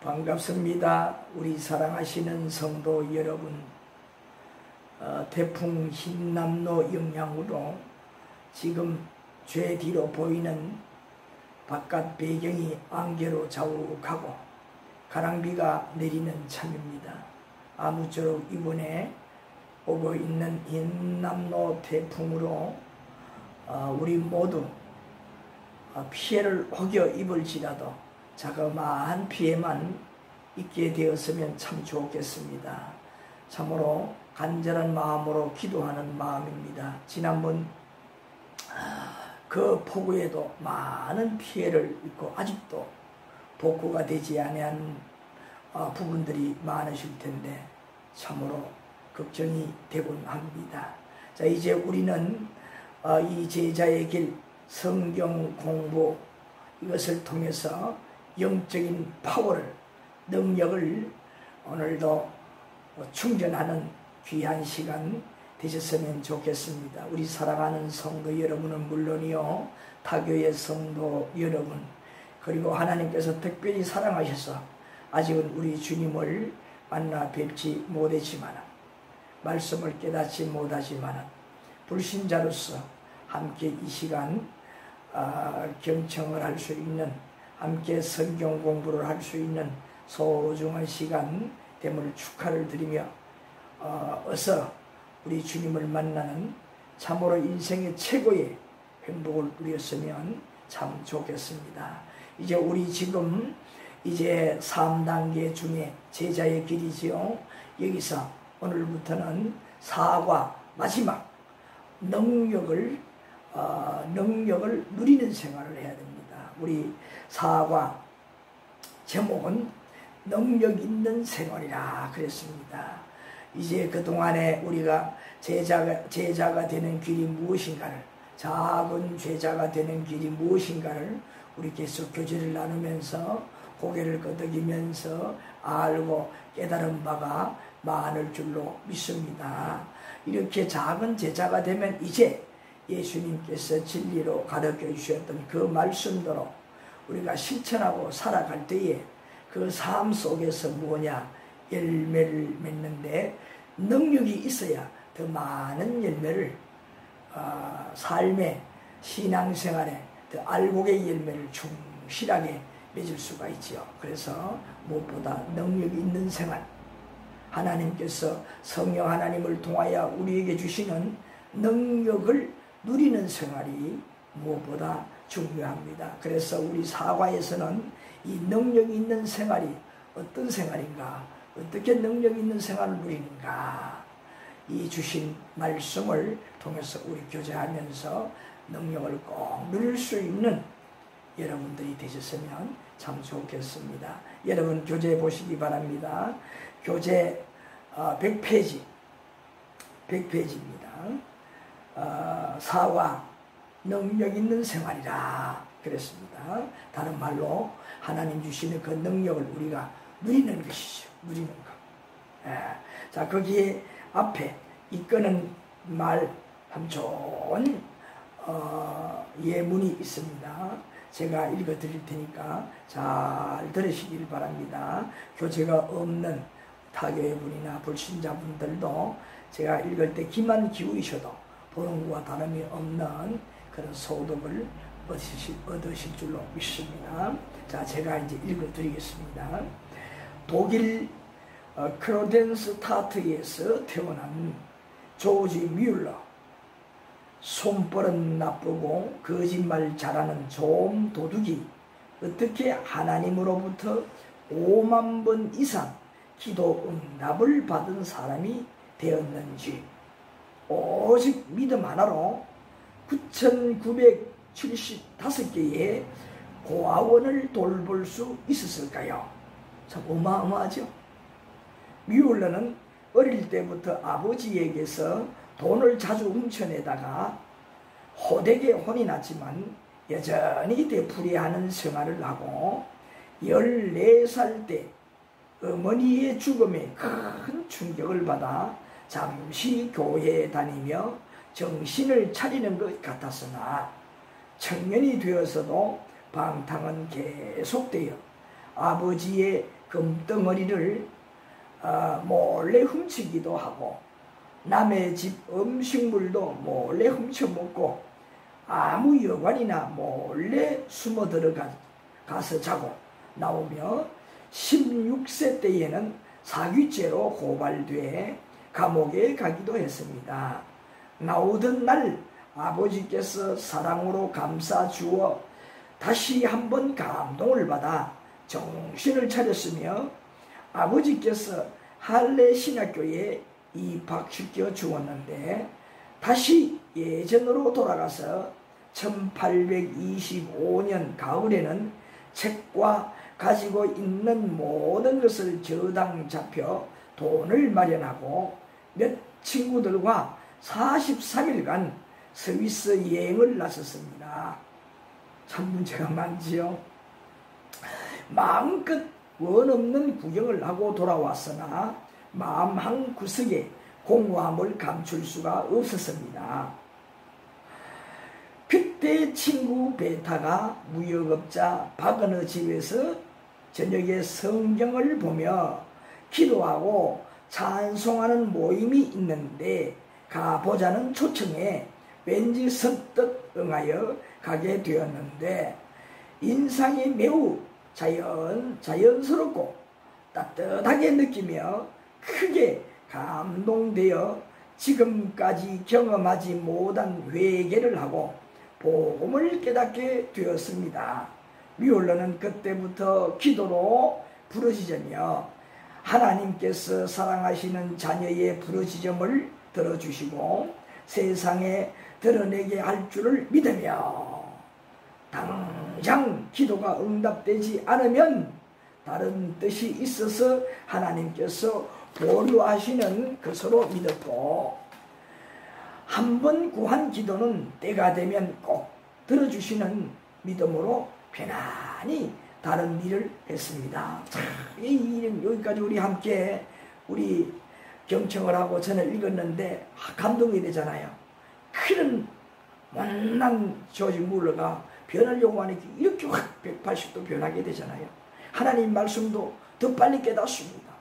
반갑습니다. 우리 사랑하시는 성도 여러분, 태풍 흰남노 영향으로 지금 죄 뒤로 보이는 바깥 배경이 안개로 자욱하고 가랑비가 내리는 참입니다. 아무쪼록 이번에 오고 있는 흰남노 태풍으로 우리 모두 피해를 혹여 입을지라도 자그마한 피해만 있게 되었으면 참 좋겠습니다. 참으로 간절한 마음으로 기도하는 마음입니다. 지난번 그 폭우에도 많은 피해를 입고 아직도 복구가 되지 아니한 부분들이 많으실 텐데 참으로 걱정이 되곤 합니다. 자, 이제 우리는 이 제자의 길 성경 공부 이것을 통해서 영적인 파워를, 능력을 오늘도 충전하는 귀한 시간 되셨으면 좋겠습니다. 우리 사랑하는 성도 여러분은 물론이요, 타교의 성도 여러분, 그리고 하나님께서 특별히 사랑하셔서 아직은 우리 주님을 만나 뵙지 못했지만, 말씀을 깨닫지 못하지만 불신자로서 함께 이 시간 경청을 할 수 있는, 함께 성경 공부를 할 수 있는 소중한 시간 됨을 축하를 드리며 어서 우리 주님을 만나는 참으로 인생의 최고의 행복을 누렸으면 참 좋겠습니다. 이제 우리 지금 이제 3단계 중에 제자의 길이지요. 여기서 오늘부터는 4과 마지막 능력을 누리는 생활을 해야 됩니다. 우리 4과 제목은 능력 있는 생활이라 그랬습니다. 이제 그동안에 우리가 제자가 되는 길이 무엇인가를, 작은 제자가 되는 길이 무엇인가를 우리 계속 교제를 나누면서 고개를 끄덕이면서 알고 깨달은 바가 많을 줄로 믿습니다. 이렇게 작은 제자가 되면 이제 예수님께서 진리로 가르쳐 주셨던 그 말씀대로 우리가 실천하고 살아갈 때에 그 삶 속에서 뭐냐, 열매를 맺는데 능력이 있어야 더 많은 열매를 삶의 신앙생활에 더 알곡의 열매를 충실하게 맺을 수가 있지요. 그래서 무엇보다 능력이 있는 생활, 하나님께서 성령 하나님을 통하여 우리에게 주시는 능력을 누리는 생활이 무엇보다 중요합니다. 그래서 우리 사과에서는 이 능력 있는 생활이 어떤 생활인가, 어떻게 능력 있는 생활을 누리는가, 이 주신 말씀을 통해서 우리 교제하면서 능력을 꼭 누릴 수 있는 여러분들이 되셨으면 참 좋겠습니다. 여러분 교재 보시기 바랍니다. 교재 100페이지입니다. 사과 능력 있는 생활이라 그랬습니다. 다른 말로 하나님 주시는 그 능력을 우리가 누리는 것이죠. 누리는 것. 자, 거기에 앞에 이끄는 말 참 좋은 예문이 있습니다. 제가 읽어 드릴 테니까 잘 들으시길 바랍니다. 교재가 없는 타교의 분이나 불신자분들도 제가 읽을 때 귀만 기울이셔도 보는 것과 다름이 없는 그런 소득을 얻으실 줄로 믿습니다. 자, 제가 이제 읽어 드리겠습니다. 독일 크로덴스타트에서 태어난 조지 뮬러, 손버릇 나쁘고 거짓말 잘하는 좀 도둑이 어떻게 하나님으로부터 5만 번 이상 기도 응답을 받은 사람이 되었는지, 오직 믿음 하나로 9,975개의 고아원을 돌볼 수 있었을까요? 참 어마어마하죠. 뮬러는 어릴 때부터 아버지에게서 돈을 자주 훔쳐내다가 호되게 혼이 났지만 여전히 되풀이하는 생활을 하고 14살 때 어머니의 죽음에 큰 충격을 받아 잠시 교회에 다니며 정신을 차리는 것 같았으나 청년이 되어서도 방탕은 계속되어 아버지의 금덩어리를 몰래 훔치기도 하고 남의 집 음식물도 몰래 훔쳐먹고 아무 여관이나 몰래 숨어 들어가서 자고 나오며 16세 때에는 사귀죄로 고발돼 감옥에 가기도 했습니다. 나오던 날 아버지께서 사랑으로 감싸주어 다시 한번 감동을 받아 정신을 차렸으며 아버지께서 할례 신학교에 입학시켜 주었는데 다시 예전으로 돌아가서 1825년 가을에는 책과 가지고 있는 모든 것을 저당 잡혀 돈을 마련하고 몇 친구들과 43일간 스위스 여행을 나섰습니다. 참 문제가 많지요. 마음껏 원 없는 구경을 하고 돌아왔으나 마음 한 구석에 공허함을 감출 수가 없었습니다. 그때 친구 베타가 무역업자 박은호 집에서 저녁에 성경을 보며 기도하고 찬송하는 모임이 있는데 가보자는 초청에 왠지 선뜻 응하여 가게 되었는데 인상이 매우 자연스럽고 따뜻하게 느끼며 크게 감동되어 지금까지 경험하지 못한 회개를 하고 복음을 깨닫게 되었습니다. 뮬러는 그때부터 기도로 부르짖으며 하나님께서 사랑하시는 자녀의 부르짖음을 들어주시고 세상에 드러내게 할 줄을 믿으며 당장 기도가 응답되지 않으면 다른 뜻이 있어서 하나님께서 보류하시는 것으로 믿었고 한번 구한 기도는 때가 되면 꼭 들어주시는 믿음으로 편안히 다른 일을 했습니다. 이 일 여기까지 우리 함께 우리 경청을 하고 저는 읽었는데 감동이 되잖아요. 그런 못난 조지 뮬러가 변하려고 하니까 이렇게 확 180도 변하게 되잖아요. 하나님 말씀도 더 빨리 깨닫습니다.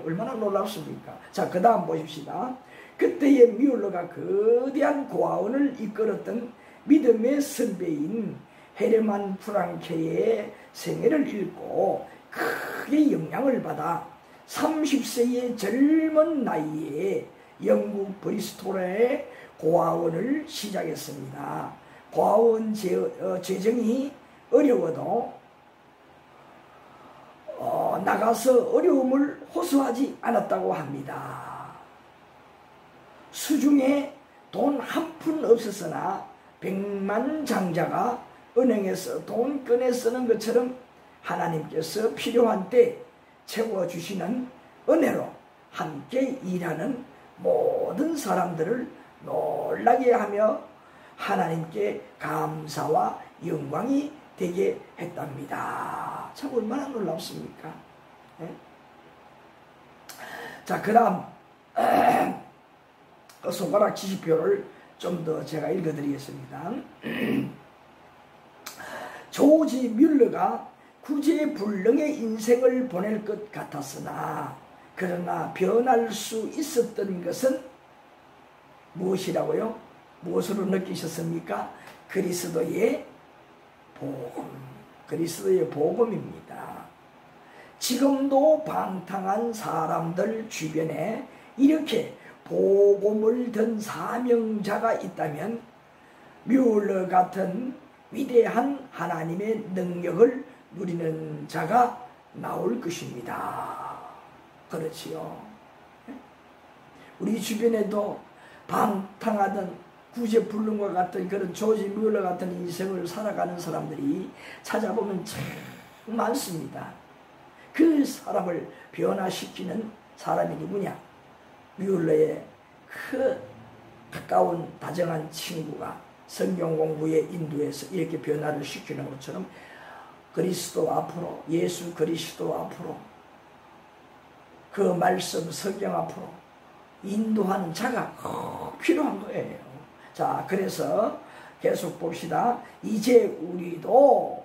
얼마나 놀랍습니까? 자, 그 다음 보십시다. 그때의 뮬러가 거대한 고아원을 이끌었던 믿음의 선배인 헤르만 프랑케의 생애를 읽고 크게 영향을 받아 30세의 젊은 나이에 영국 브리스톨의 고아원을 시작했습니다. 고아원 재정이 어려워도 나가서 어려움을 호소하지 않았다고 합니다. 수중에 돈 한 푼 없었으나 100만 장자가 은행에서 돈 꺼내 쓰는 것처럼 하나님께서 필요한 때 채워주시는 은혜로 함께 일하는 모든 사람들을 놀라게 하며 하나님께 감사와 영광이 되게 했답니다. 참 얼마나 놀랍습니까? 네? 자, 그 다음 손가락 지시표를 좀 더 제가 읽어드리겠습니다. 조지 뮬러가 구제불능의 인생을 보낼 것 같았으나 그러나 변할 수 있었던 것은 무엇이라고요? 무엇으로 느끼셨습니까? 그리스도의 복음, 그리스도의 복음입니다. 지금도 방탕한 사람들 주변에 이렇게 복음을 든 사명자가 있다면 뮬러 같은 위대한 하나님의 능력을 누리는 자가 나올 것입니다. 그렇지요. 우리 주변에도 방탕하던 구제불능과 같은 그런 조지 뮬러 같은 인생을 살아가는 사람들이 찾아보면 참 많습니다. 그 사람을 변화시키는 사람이 누구냐? 뮬러의 그 가까운 다정한 친구가 성경 공부에 인도해서 이렇게 변화를 시키는 것처럼 그리스도 앞으로, 예수 그리스도 앞으로, 그 말씀 성경 앞으로 인도하는 자가 꼭 필요한 거예요. 자, 그래서 계속 봅시다. 이제 우리도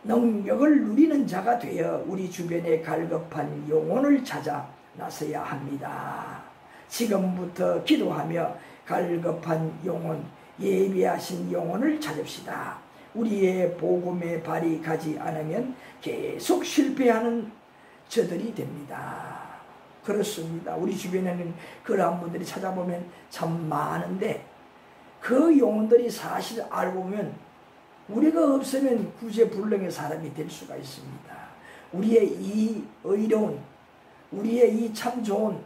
능력을 누리는 자가 되어 우리 주변에 갈급한 영혼을 찾아 나서야 합니다. 지금부터 기도하며 갈급한 영혼, 예비하신 영혼을 찾읍시다. 우리의 복음의 발이 가지 않으면 계속 실패하는 저들이 됩니다. 그렇습니다. 우리 주변에는 그러한 분들이 찾아보면 참 많은데 그 영혼들이 사실 알고 보면 우리가 없으면 구제불능의 사람이 될 수가 있습니다. 우리의 이 의로운, 우리의 이 참 좋은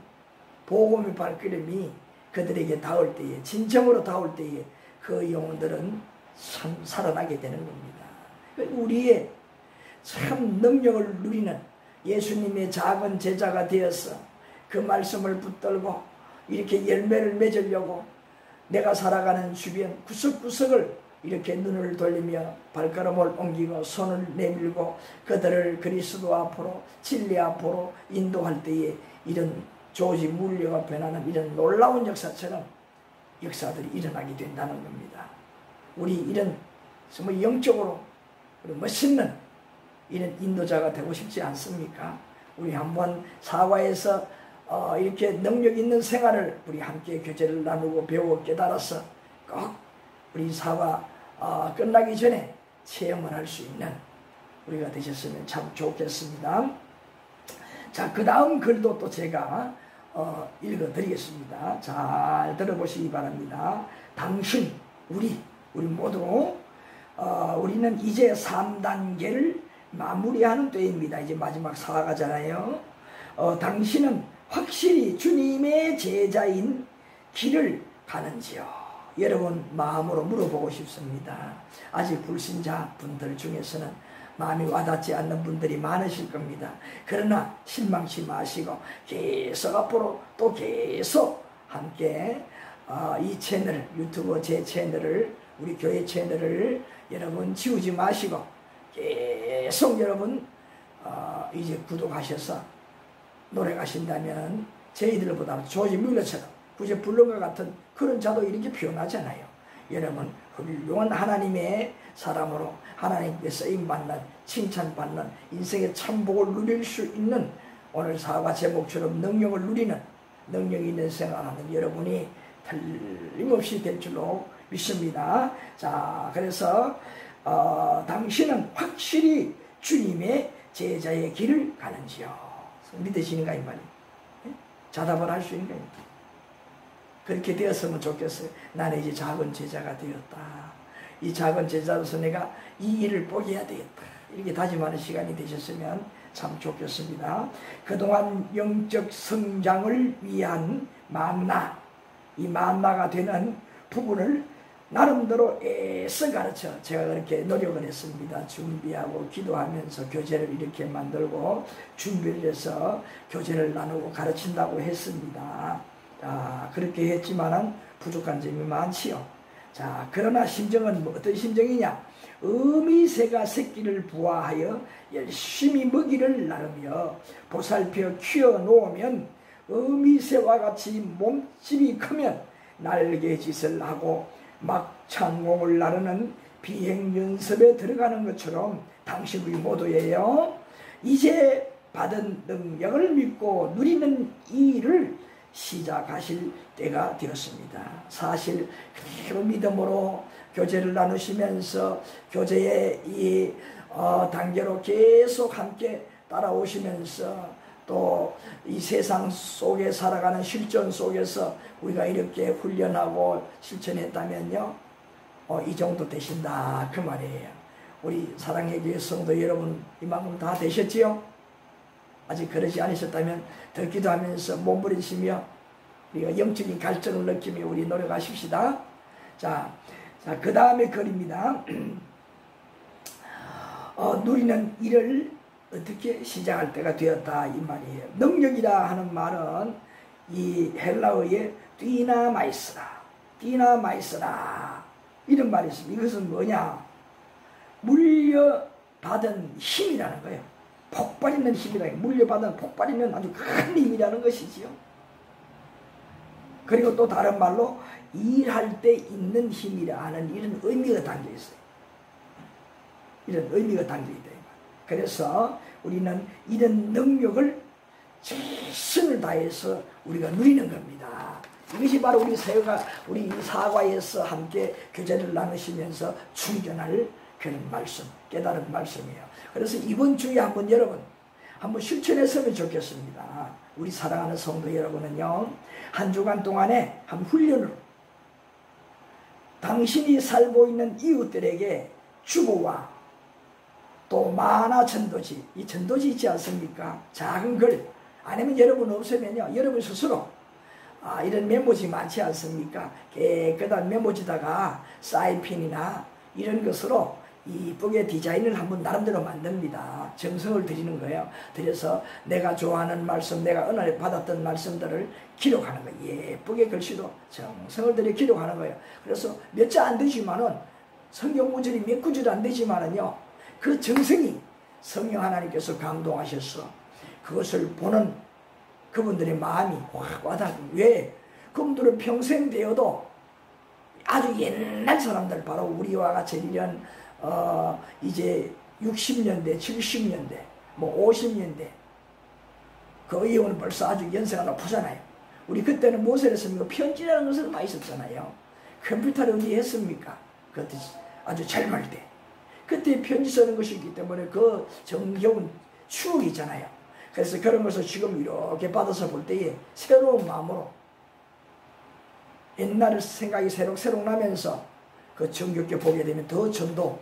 복음의 발걸음이 그들에게 닿을 때에, 진정으로 닿을 때에 그 영혼들은 참 살아나게 되는 겁니다. 우리의 참 능력을 누리는 예수님의 작은 제자가 되어서 그 말씀을 붙들고 이렇게 열매를 맺으려고 내가 살아가는 주변 구석구석을 이렇게 눈을 돌리며 발걸음을 옮기고 손을 내밀고 그들을 그리스도 앞으로 진리 앞으로 인도할 때에 이런 조지 물려가 변하는 이런 놀라운 역사처럼 역사들이 일어나게 된다는 겁니다. 우리 이런 정말 영적으로 멋있는 이런 인도자가 되고 싶지 않습니까? 우리 한번 사과에서 이렇게 능력 있는 생활을 우리 함께 교제를 나누고 배우고 깨달아서 꼭 우리 사과 끝나기 전에 체험을 할 수 있는 우리가 되셨으면 참 좋겠습니다. 자, 그 다음 글도 또 제가 읽어드리겠습니다. 잘 들어보시기 바랍니다. 당신, 우리 모두 우리는 이제 3단계를 마무리하는 때입니다. 이제 마지막 사과잖아요. 당신은 확실히 주님의 제자인 길을 가는지요? 여러분 마음으로 물어보고 싶습니다. 아직 불신자 분들 중에서는 마음이 와닿지 않는 분들이 많으실 겁니다. 그러나 실망치 마시고 계속 앞으로 또 계속 함께 이 채널, 유튜브 제 채널을, 우리 교회 채널을 여러분 지우지 마시고 계속 여러분 이제 구독하셔서 노력하신다면 저희들보다 조지 뮬러처럼 구제 불능과 같은 그런 자도 이렇게 표현하잖아요. 여러분 훌륭한 하나님의 사람으로 하나님께 쓰임받는, 칭찬받는 인생의 참복을 누릴 수 있는 오늘 사과 제목처럼 능력을 누리는, 능력 있는 생활하는 여러분이 틀림없이 될 줄로 믿습니다. 자, 그래서 당신은 확실히 주님의 제자의 길을 가는지요? 믿으시는가 이 말이에요. 자답을 할 수 있는가? 그렇게 되었으면 좋겠어요. 나는 이제 작은 제자가 되었다. 이 작은 제자로서 내가 이 일을 포기해야 되겠다. 이렇게 다짐하는 시간이 되셨으면 참 좋겠습니다. 그동안 영적 성장을 위한 만나, 이 만나가 되는 부분을 나름대로 애써 가르쳐 제가 그렇게 노력을 했습니다. 준비하고 기도하면서 교재를 이렇게 만들고 준비를 해서 교재를 나누고 가르친다고 했습니다. 자, 그렇게 했지만은 부족한 점이 많지요. 자, 그러나 심정은 어떤 심정이냐? 어미새가 새끼를 부화하여 열심히 먹이를 나르며 보살펴 키워 놓으면 어미새와 같이 몸집이 크면 날개짓을 하고 막창공을 나르는 비행 연습에 들어가는 것처럼 당신 우리 모두예요. 이제 받은 능력을 믿고 누리는 일을 시작하실 때가 되었습니다. 사실 그대로 믿음으로 교제를 나누시면서 교제의 이 단계로 계속 함께 따라오시면서 또 이 세상 속에 살아가는 실전 속에서 우리가 이렇게 훈련하고 실천했다면요, 이 정도 되신다 그 말이에요. 우리 사랑의 교회 성도 여러분 이만큼 다 되셨지요? 아직 그러지 않으셨다면 더 기도하면서 몸부림치며 우리가 영적인 갈증을 느끼며 우리 노력하십시다. 자, 그 다음에 글입니다. 누리는 일을 어떻게 시작할 때가 되었다 이 말이에요. 능력이라 하는 말은 이 헬라어의 디나마이스라 이런 말이 있습니다. 이것은 뭐냐? 물려받은 힘이라는 거예요. 폭발 있는 힘이라는 거예요. 물려받은 폭발 있는 아주 큰 힘이라는 것이지요. 그리고 또 다른 말로 일할 때 있는 힘이라 하는 이런 의미가 담겨 있어요. 이런 의미가 담겨있다. 그래서 우리는 이런 능력을 최선을 다해서 우리가 누리는 겁니다. 이것이 바로 우리 사과에서 함께 교제를 나누시면서 충전할 그런 말씀, 깨달은 말씀이에요. 그래서 이번 주에 여러분 한번 실천했으면 좋겠습니다. 우리 사랑하는 성도 여러분은요, 한 주간 동안에 한 훈련으로 당신이 살고 있는 이웃들에게 주보와 또 만화 전도지, 이 전도지 있지 않습니까? 작은 글, 아니면 여러분 없으면요, 여러분 스스로 이런 메모지 많지 않습니까? 깨끗한 메모지다가 사인펜이나 이런 것으로 이쁘게 디자인을 한번 나름대로 만듭니다. 정성을 들이는 거예요. 그래서 내가 좋아하는 말씀, 내가 은혜를 받았던 말씀들을 기록하는 거예요. 예쁘게 글씨도 정성을 들여 기록하는 거예요. 그래서 몇 자 안 되지만은, 성경 구절이 몇 구절 안 되지만은요, 그 정성이 성령 하나님께서 감동하셔서 그것을 보는 그분들의 마음이 확 와닿는. 왜? 그분들은 평생 되어도 아주 옛날 사람들, 바로 우리와 같이 1년 이제 60년대, 70년대, 뭐 50년대, 그 이후는 벌써 아주 연세가 높으잖아요. 우리 그때는 무엇을 했습니까? 편지라는 것을 많이 썼잖아요. 컴퓨터를 어디 했습니까? 그때 아주 젊을 때. 그때 편지 쓰는 것이기 때문에 그 정겨운 추억이 있잖아요. 그래서 그런 것을 지금 이렇게 받아서 볼 때에 새로운 마음으로 옛날 생각이 새록새록 나면서 그 정겹게 보게 되면 더 전도,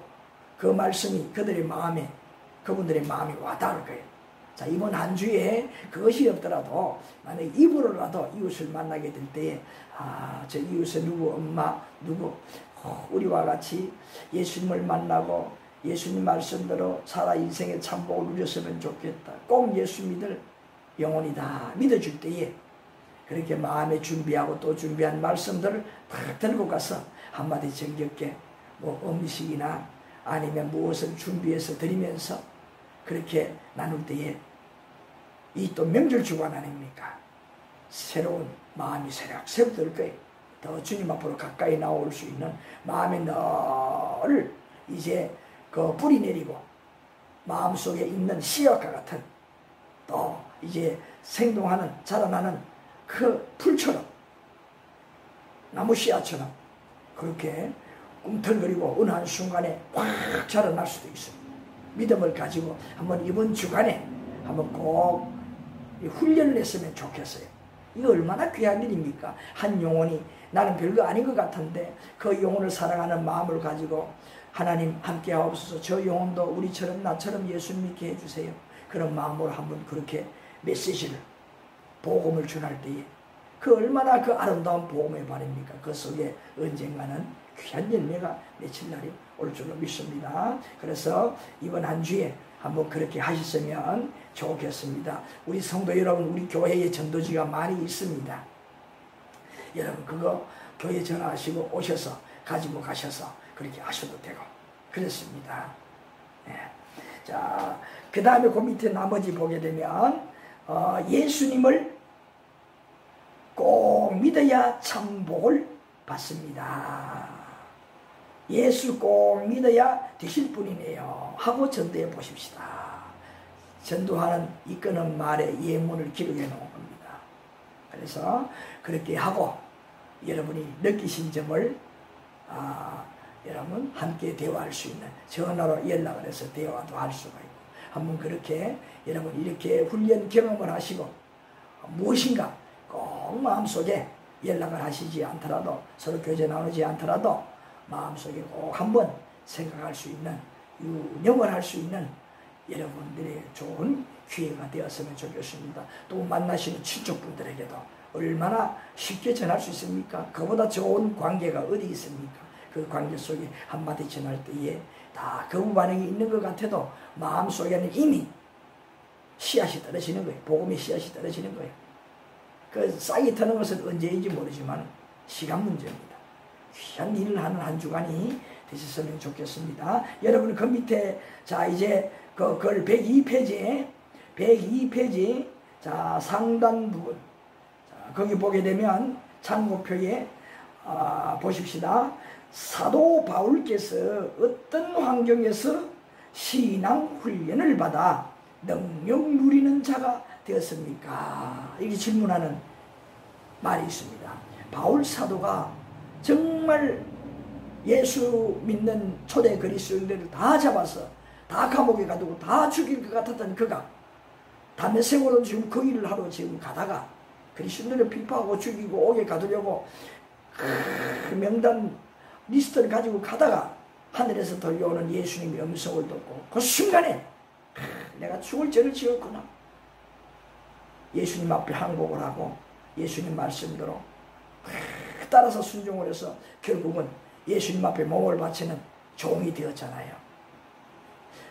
그 말씀이 그들의 마음에, 그분들의 마음이 와닿을 거예요. 자, 이번 한 주에 그것이 없더라도 만약에 입으로라도 이웃을 만나게 될 때에 저 이웃의 누구 엄마, 누구 우리와 같이 예수님을 만나고 예수님 말씀대로 살아 인생의 참복을 누렸으면 좋겠다. 꼭 예수 믿을 영혼이 다 믿어줄 때에 그렇게 마음에 준비하고 또 준비한 말씀들을 탁 들고 가서 한마디 정겹게 뭐 음식이나 아니면 무엇을 준비해서 드리면서 그렇게 나눌 때에 이 또 명절 주간 아닙니까? 새로운 마음이 새록새록 들 거예요. 더 주님 앞으로 가까이 나올 수 있는 마음의 널을 이제 그 뿌리 내리고 마음속에 있는 씨앗과 같은 또 이제 생동하는 자라나는 그 풀처럼 나무 씨앗처럼 그렇게 꿈틀거리고 어느 한순간에 확 자라날 수도 있습니다. 믿음을 가지고 한번 이번 주간에 한번 꼭 훈련을 했으면 좋겠어요. 이거 얼마나 귀한 일입니까? 한 영혼이 나는 별거 아닌 것 같은데 그 영혼을 사랑하는 마음을 가지고 하나님 함께 하옵소서, 저 영혼도 우리처럼 나처럼 예수 믿게 해주세요. 그런 마음으로 한번 그렇게 메시지를, 복음을 전할 때에 그 얼마나 그 아름다운 복음의 말입니까? 그 속에 언젠가는 귀한 열매가 맺힐 날이 올 줄로 믿습니다. 그래서 이번 한 주에 한번 그렇게 하셨으면 좋겠습니다. 우리 성도 여러분, 우리 교회에 전도지가 많이 있습니다. 여러분 그거 교회 전화하시고 오셔서 가지고 가셔서 그렇게 하셔도 되고 그렇습니다. 네. 자, 그 다음에 그 밑에 나머지 보게 되면 예수님을 꼭 믿어야 참 복을 받습니다. 예수 꼭 믿어야 되실 분이네요 하고 전도해 보십시다. 전도하는 이끄는 말에 예문을 기록해 놓은 겁니다. 그래서 그렇게 하고 여러분이 느끼신 점을 여러분 함께 대화할 수 있는, 전화로 연락을 해서 대화도 할 수가 있고, 한번 그렇게 여러분 이렇게 훈련 경험을 하시고 무엇인가 꼭 마음속에 연락을 하시지 않더라도, 서로 교제 나누지 않더라도 마음속에 꼭 한번 생각할 수 있는, 유념을 할 수 있는 여러분들의 좋은 기회가 되었으면 좋겠습니다. 또 만나시는 친척분들에게도 얼마나 쉽게 전할 수 있습니까? 그보다 좋은 관계가 어디 있습니까? 그 관계 속에 한마디 전할 때에 다 거부 반응이 있는 것 같아도 마음속에는 이미 씨앗이 떨어지는 거예요. 복음의 씨앗이 떨어지는 거예요. 그 싹이 트는 것은 언제인지 모르지만 시간 문제입니다. 귀한 일을 하는 한 주간이 되셨으면 좋겠습니다. 여러분 그 밑에 자 이제 그걸 102페이지 자 상단 부분, 자, 거기 보게 되면 참고표에 보십시다. 사도 바울께서 어떤 환경에서 신앙 훈련을 받아 능력 누리는 자가 되었습니까? 이렇게 질문하는 말이 있습니다. 바울 사도가 정말 예수 믿는 초대 그리스도인들을 다 잡아서 다 감옥에 가두고 다 죽일 것 같았던 그가 담메색으로 지금 그 일을 하러 지금 가다가 그리스도인들을 비판하고 죽이고 옥에 가두려고 그 명단 리스트를 가지고 가다가 하늘에서 들려오는 예수님의 음성을 듣고 그 순간에 내가 죽을 죄를 지었구나. 예수님 앞에 항복을 하고 예수님 말씀대로 따라서 순종을 해서 결국은 예수님 앞에 몸을 바치는 종이 되었잖아요.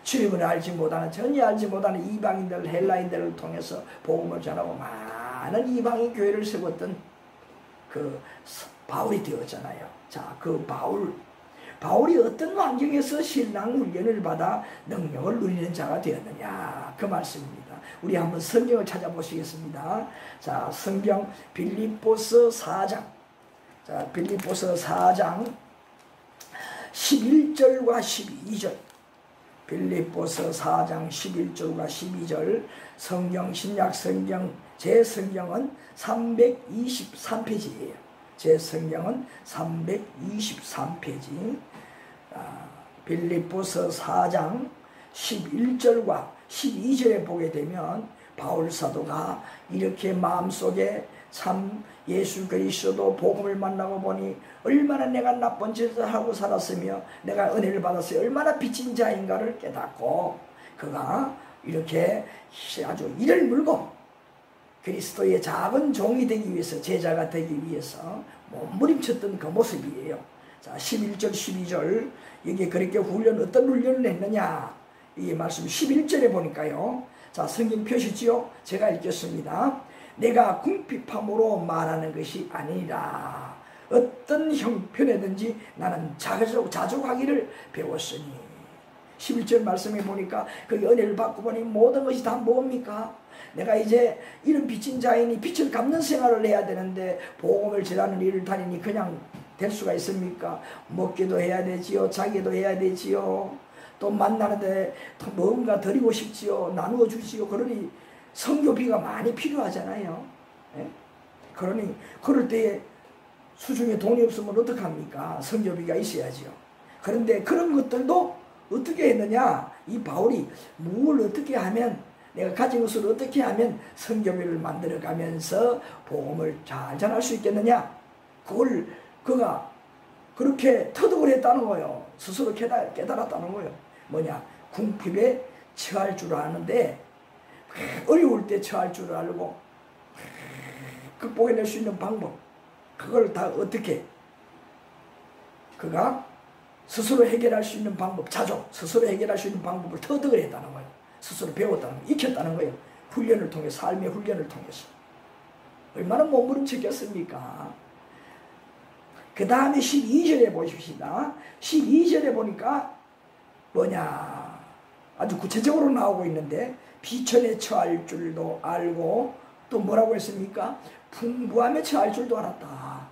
주님을 알지 못하는, 전혀 알지 못하는 이방인들, 헬라인들을 통해서 복음을 전하고 많은 이방인 교회를 세웠던 그 바울이 되었잖아요. 자, 그 바울이 어떤 환경에서 신앙 훈련을 받아 능력을 누리는 자가 되었느냐, 그 말씀입니다. 우리 한번 성경을 찾아보시겠습니다. 자, 성경 빌립보서 4장. 자, 빌립보서 4장 11절과 12절. 빌립보서 4장 11절과 12절. 성경 신약 성경 제 성경은 323페이지예요. 제 성경은 323페이지. 빌립보서 4장 11절과 12절에 보게 되면 바울 사도가 이렇게 마음속에 참 예수 그리스도 복음을 만나고 보니 얼마나 내가 나쁜 짓을 하고 살았으며 내가 은혜를 받았으며 얼마나 빚진 자인가를 깨닫고 그가 이렇게 아주 이를 물고 그리스도의 작은 종이 되기 위해서, 제자가 되기 위해서 몸부림쳤던 그 모습이에요. 자, 11절 12절 여기에 그렇게 어떤 훈련을 했느냐, 이 말씀 11절에 보니까요. 자, 성경 표시지요. 제가 읽겠습니다. 내가 궁핍함으로 말하는 것이 아니라 어떤 형편에든지 나는 자족하기를 배웠으니. 11절 말씀에 보니까 그 은혜를 받고 보니 모든 것이 다 뭡니까? 내가 이제 이런 빚진 자이니 빚을 갚는 생활을 해야 되는데 복음을 전하는 일을 다니니 그냥 될 수가 있습니까? 먹기도 해야 되지요. 자기도 해야 되지요. 또 만나는데 뭔가 드리고 싶지요. 나누어 주지요. 그러니 선교비가 많이 필요하잖아요. 예? 그러니 그럴 때에 수중에 돈이 없으면 어떡합니까? 선교비가 있어야지요. 그런데 그런 것들도 어떻게 했느냐? 이 바울이 뭘 어떻게 하면, 내가 가진 것을 어떻게 하면 선교비를 만들어가면서 복음을 잘 전할 수 있겠느냐? 그걸 그가 그렇게 터득을 했다는 거예요. 스스로 깨달았다는 거예요. 뭐냐? 궁핍에 처할 줄 아는데 어려울 때 처할 줄 알고 극복해낼 수 있는 방법, 그걸 다 어떻게 그가 스스로 해결할 수 있는 방법, 스스로 해결할 수 있는 방법을 터득을 했다는 거예요. 스스로 배웠다는 거예요. 익혔다는 거예요. 훈련을 통해, 삶의 훈련을 통해서. 얼마나 몸부림쳤겠습니까? 그 다음에 12절에 보십시다. 12절에 보니까 뭐냐, 아주 구체적으로 나오고 있는데 비천에 처할 줄도 알고 또 뭐라고 했습니까? 풍부함에 처할 줄도 알았다.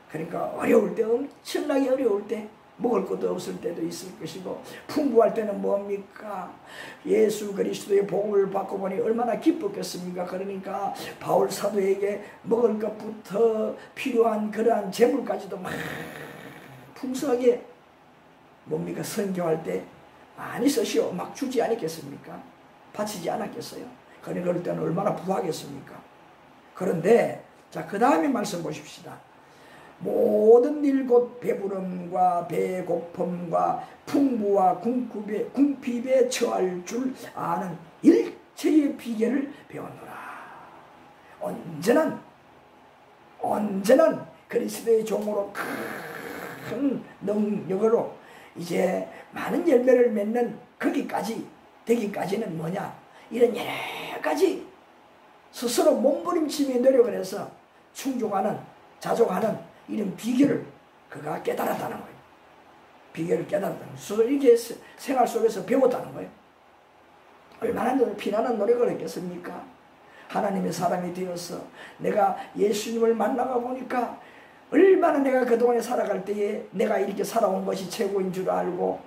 그러니까 어려울 때, 엄청나게 어려울 때, 먹을 것도 없을 때도 있을 것이고 풍부할 때는 뭡니까? 예수 그리스도의 복음을 받고 보니 얼마나 기뻤겠습니까? 그러니까 바울 사도에게 먹을 것부터 필요한 그러한 재물까지도 막 풍성하게 뭡니까? 선교할 때 많이 쓰시오. 막 주지 않았겠습니까? 바치지 않았겠어요? 그러니 그럴 때는 얼마나 부하겠습니까? 그런데 자, 그 다음에 말씀 보십시다. 모든 일 곧 배부름과 배고픔과 풍부와 궁핍에 처할 줄 아는 일체의 비결을 배웠노라. 언제는 그리스도의 종으로 큰 능력으로 이제 많은 열매를 맺는 거기까지 되기까지는 뭐냐, 이런 여러 가지 스스로 몸부림치며 노력을 해서 충족하는, 자족하는 이런 비결을 그가 깨달았다는 거예요. 비결을 깨달았다는 거예요. 스스로 이렇게 생활 속에서 배웠다는 거예요. 얼마나 피나는 노력을 했겠습니까? 하나님의 사람이 되어서 내가 예수님을 만나가 보니까 얼마나 내가 그동안에 살아갈 때에 내가 이렇게 살아온 것이 최고인 줄 알고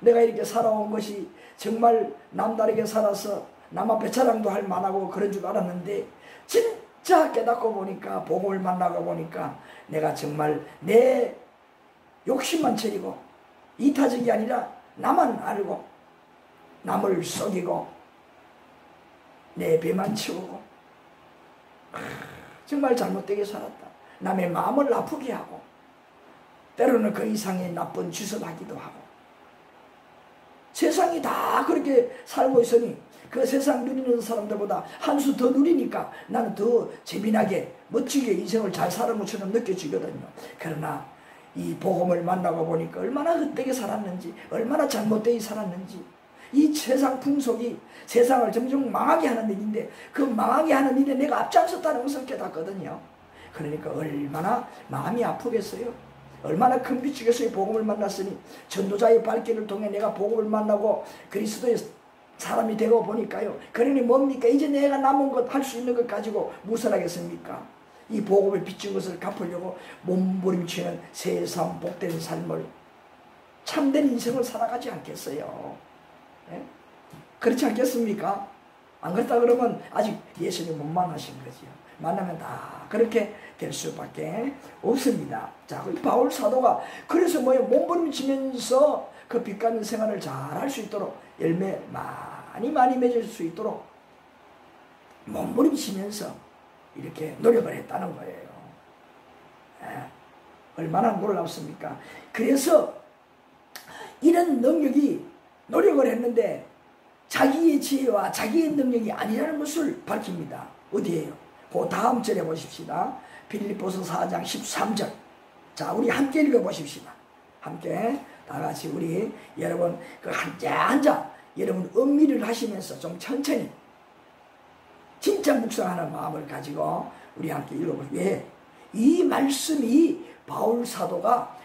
내가 이렇게 살아온 것이 정말 남다르게 살아서 남 앞에 자랑도 할 만하고 그런 줄 알았는데 진짜 깨닫고 보니까 복음을 만나고 보니까 내가 정말 내 욕심만 차리고 이타적이 아니라 나만 알고 남을 속이고 내 배만 치우고 정말 잘못되게 살았다. 남의 마음을 아프게 하고 때로는 그 이상의 나쁜 짓을 하기도 하고 세상이 다 그렇게 살고 있으니 그 세상 누리는 사람들보다 한 수 더 누리니까 나는 더 재미나게 멋지게 인생을 잘 사는 것처럼 느껴지거든요. 그러나 이 복음을 만나고 보니까 얼마나 헛되게 살았는지 얼마나 잘못되게 살았는지 이 세상 풍속이 세상을 점점 망하게 하는 일인데 그 망하게 하는 일에 내가 앞장섰다는 것을 깨닫거든요. 그러니까 얼마나 마음이 아프겠어요. 얼마나 큰 빛이겠어요. 복음을 만났으니 전도자의 발길을 통해 내가 복음을 만나고 그리스도의 사람이 되고 보니까요. 그러니 뭡니까? 이제 내가 남은 것 할 수 있는 것 가지고 무엇을 하겠습니까? 이 복음을 비춘 것을 갚으려고 몸부림치는 세상 복된 삶을 참된 인생을 살아가지 않겠어요? 네? 그렇지 않겠습니까? 안 그렇다 그러면 아직 예수님 못 만나신 거지요. 만나면 다 그렇게 될 수밖에 없습니다. 자, 그 바울 사도가 그래서 몸부림치면서 그 빛가는 생활을 잘 할 수 있도록 열매 많이 맺을 수 있도록 몸부림치면서 이렇게 노력을 했다는 거예요. 얼마나 놀랍습니까? 그래서 이런 능력이 노력을 했는데 자기의 지혜와 자기의 능력이 아니라는 것을 밝힙니다. 어디에요? 그 다음 절에 보십시다. 빌립보서 4장 13절. 자, 우리 함께 읽어보십시다. 함께 다 같이 우리 여러분 그 한자 여러분 음미를 하시면서 좀 천천히 진짜 묵상하는 마음을 가지고 우리 함께 읽어보세요. 왜? 이 말씀이 바울 사도가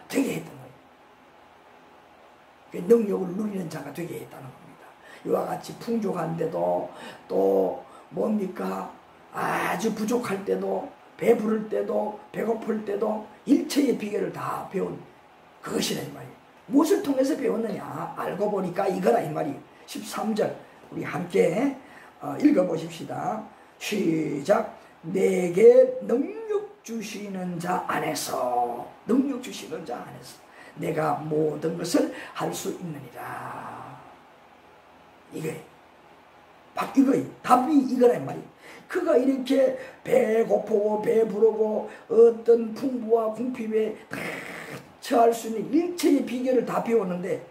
되게 했던 거예요. 그 능력을 누리는 자가 되게 했다는 겁니다. 이와 같이 풍족한데도 또 뭡니까? 아주 부족할 때도 배부를 때도 배고플 때도 일체의 비결을 다 배운 그것이라 이 말이에요. 무엇을 통해서 배웠느냐? 알고 보니까 이거라 이 말이에요. 13절 우리 함께 읽어보십시다. 시작. 내게 능력 주시는 자 안에서 내가 모든 것을 할 수 있느니라. 이거예요. 답이 이거라 이 말이에요. 그가 이렇게 배고프고 배부르고 어떤 풍부와 궁핍에 처할 수 있는 일체의 비결을 다 배웠는데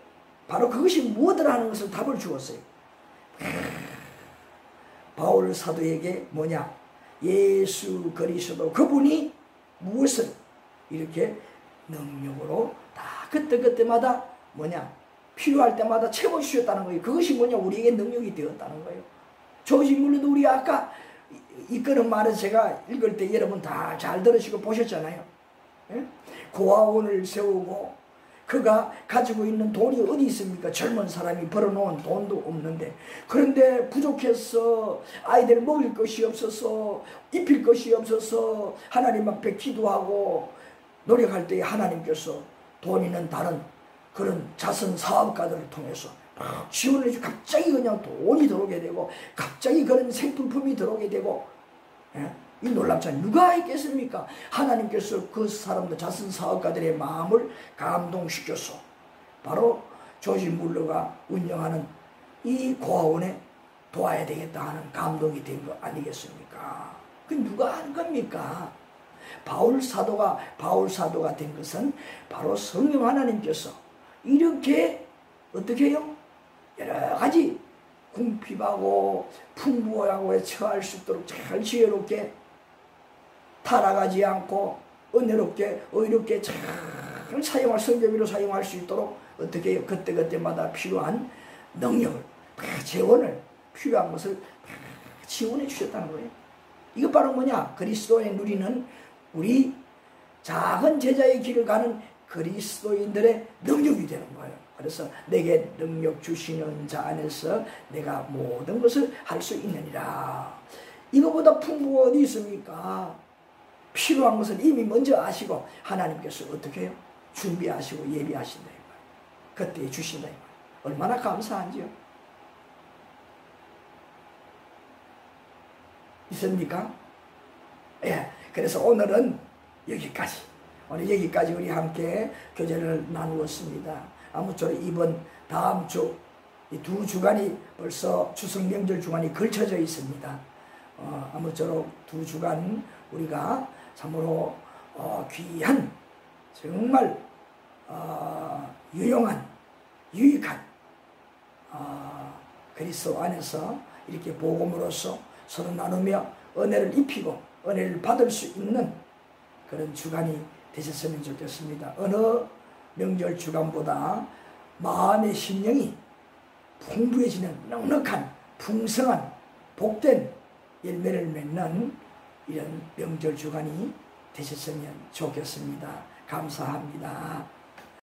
바로 그것이 무엇이라 하는 것을 답을 주었어요. 바울 사도에게 뭐냐? 예수 그리스도 그분이 무엇을 이렇게 능력으로 다 그때마다 뭐냐? 필요할 때마다 채워주셨다는 거예요. 그것이 뭐냐? 우리에게 능력이 되었다는 거예요. 조진물로도 우리 아까 이끄는 말을 제가 읽을 때 여러분 다 잘 들으시고 보셨잖아요. 예? 고아원을 세우고 그가 가지고 있는 돈이 어디 있습니까? 젊은 사람이 벌어놓은 돈도 없는데 그런데 부족해서 아이들 먹일 것이 없어서 입힐 것이 없어서 하나님 앞에 기도하고 노력할 때 하나님께서 돈 있는 다른 그런 자선 사업가들을 통해서 지원을 해주고 갑자기 그냥 돈이 들어오게 되고 갑자기 그런 생필품이 들어오게 되고 예? 이 놀랍잖아요. 누가 있겠습니까? 하나님께서 그 사람들 자선 사업가들의 마음을 감동시켜서 바로 조지 물러가 운영하는 이 고아원에 도와야 되겠다 하는 감동이 된 거 아니겠습니까? 그 누가 한 겁니까? 바울 사도가 된 것은 바로 성령 하나님께서 이렇게 어떻게 해요? 여러 가지 궁핍하고 풍부하고 처할 수 있도록 잘 지혜롭게 타락하지 않고 은혜롭게 의롭게 잘 사용할 성경으로 사용할 수 있도록 어떻게 해요? 그때마다 필요한 능력을 재원을 필요한 것을 지원해 주셨다는 거예요. 이거 바로 뭐냐? 그리스도에 누리는 우리 작은 제자의 길을 가는 그리스도인들의 능력이 되는 거예요. 그래서 내게 능력 주시는 자 안에서 내가 모든 것을 할 수 있느니라. 이거보다 풍부가 어디 있습니까? 필요한 것을 이미 먼저 아시고 하나님께서 어떻게 해요? 준비하시고 예비하신다. 그때 주신다. 얼마나 감사한지요. 있습니까? 예. 그래서 오늘은 여기까지. 오늘 여기까지 우리 함께 교제를 나누었습니다. 아무쪼록 이번 다음 주, 이 두 주간이 벌써 추석 명절 주간이 걸쳐져 있습니다. 아무쪼록 두 주간 우리가 참으로 귀한, 정말 유용한, 유익한 그리스도 안에서 이렇게 복음으로써 서로 나누며 은혜를 입히고 은혜를 받을 수 있는 그런 주간이 되셨으면 좋겠습니다. 어느 명절 주간보다 마음의 심령이 풍부해지는 넉넉한 풍성한 복된 열매를 맺는 이런 명절 주간이 되셨으면 좋겠습니다. 감사합니다.